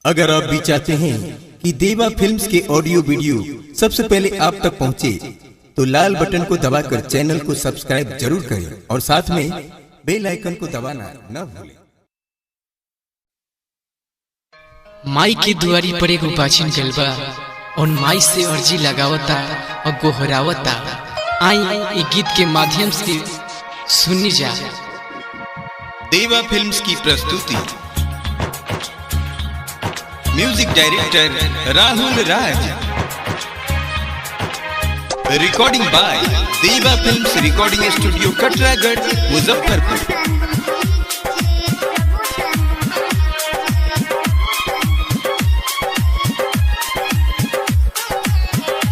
अगर आप भी चाहते हैं कि देवा फिल्म्स के ऑडियो वीडियो सबसे पहले आप तक पहुंचे, तो लाल बटन को दबाकर चैनल को सब्सक्राइब जरूर करें और साथ में बेल आइकन को दबाना न भूलें। माई की दुआरी पर एगो बाचिन गइल बा और माई से अर्जी लगावता और गोहरावता। आई ये गीत के माध्यम से सुनी जा। देवा फिल्म्स की प्रस्तुति, music director Rahul Raj, recording by Deva films recording studio Katragarh Muzaffarpur.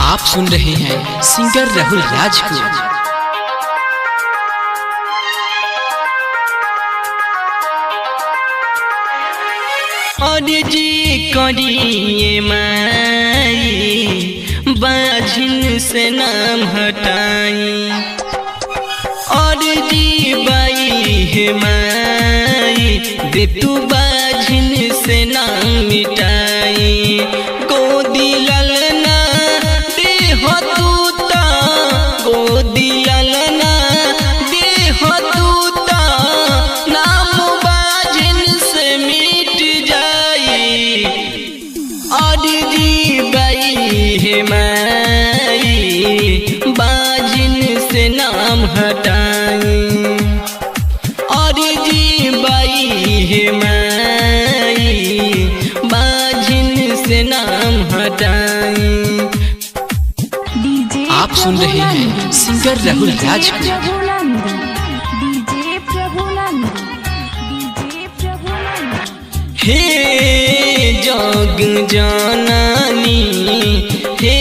आप सुन रहे हैं सिंगर राहुल राज को। अर्जी करिए माई बाझिन से नाम हटाई, अर्जी बाई है माई दे तू बाझिन से नाम मिटाई। गोदी ललना दे हो तू ता, गोदी ललना दे हो तू ता, नाम बाझिन से मिट जाई। अर्जी बाई है माई बाझिन से नाम हटाई, अर्जी बाई है माई बाझिन से नाम हटाई। आप सुन रहे हैं सिंगर राहुल राज को। हे जग जननी हे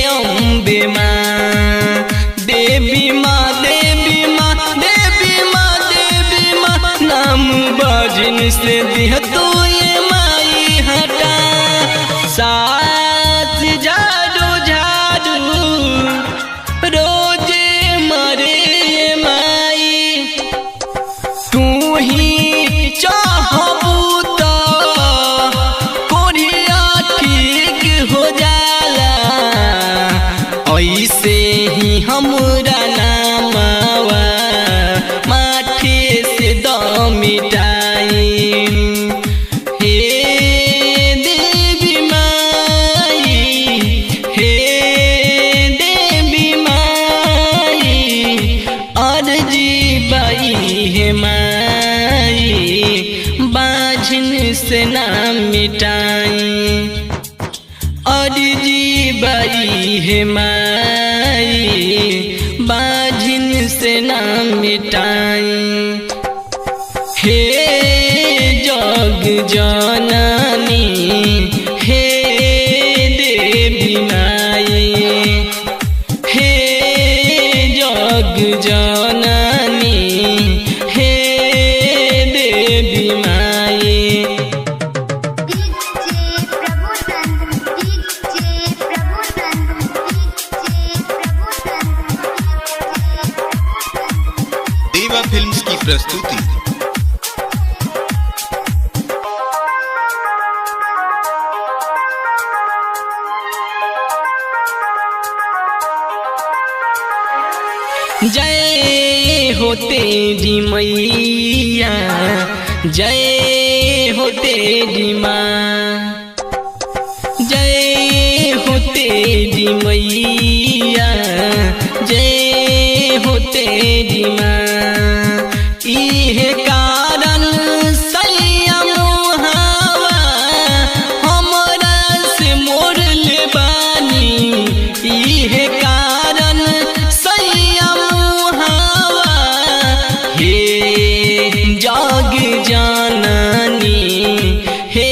अम्बे माँ, देवी माँ देवी माँ देवी माँ देवी माँ, नाम बाजिन से दिह तो ये माई हटा। साथ झाड़ू झाड़ू रोजे मरे ये माई, तू ही चाहबू तो कोरिया ठीक हो जाला। ऐसे ही हमरा नामवा माथे से द मिटाई। हे देवी माई, हे देवी माई, अर्जी बाई है माई बाझिन से नाम मिटाई। अर्जी बाई है माई बाझिन से नाम मिटाई। हे जग जननी हे देवी माई, हे जग जननी हे देवी माई। देवा फिल्म्स की प्रस्तुति, जय हो तेरी मैया, जय हो तेरी माँ, जय हो तेरी मैया, जय हो तेरी माँ। इहे कारण संयम हवा हमरा से मोर ले बानी, इहे कारण संयम हवा। हे जग जननी हे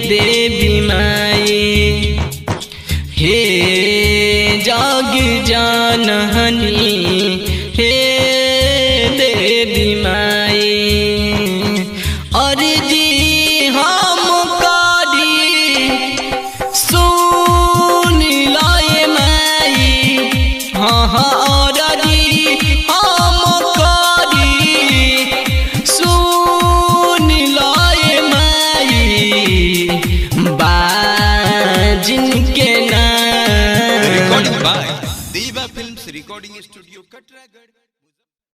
देवी माई, हे जग जननी हे देवी माई। By Deva films recording studio Katragarh.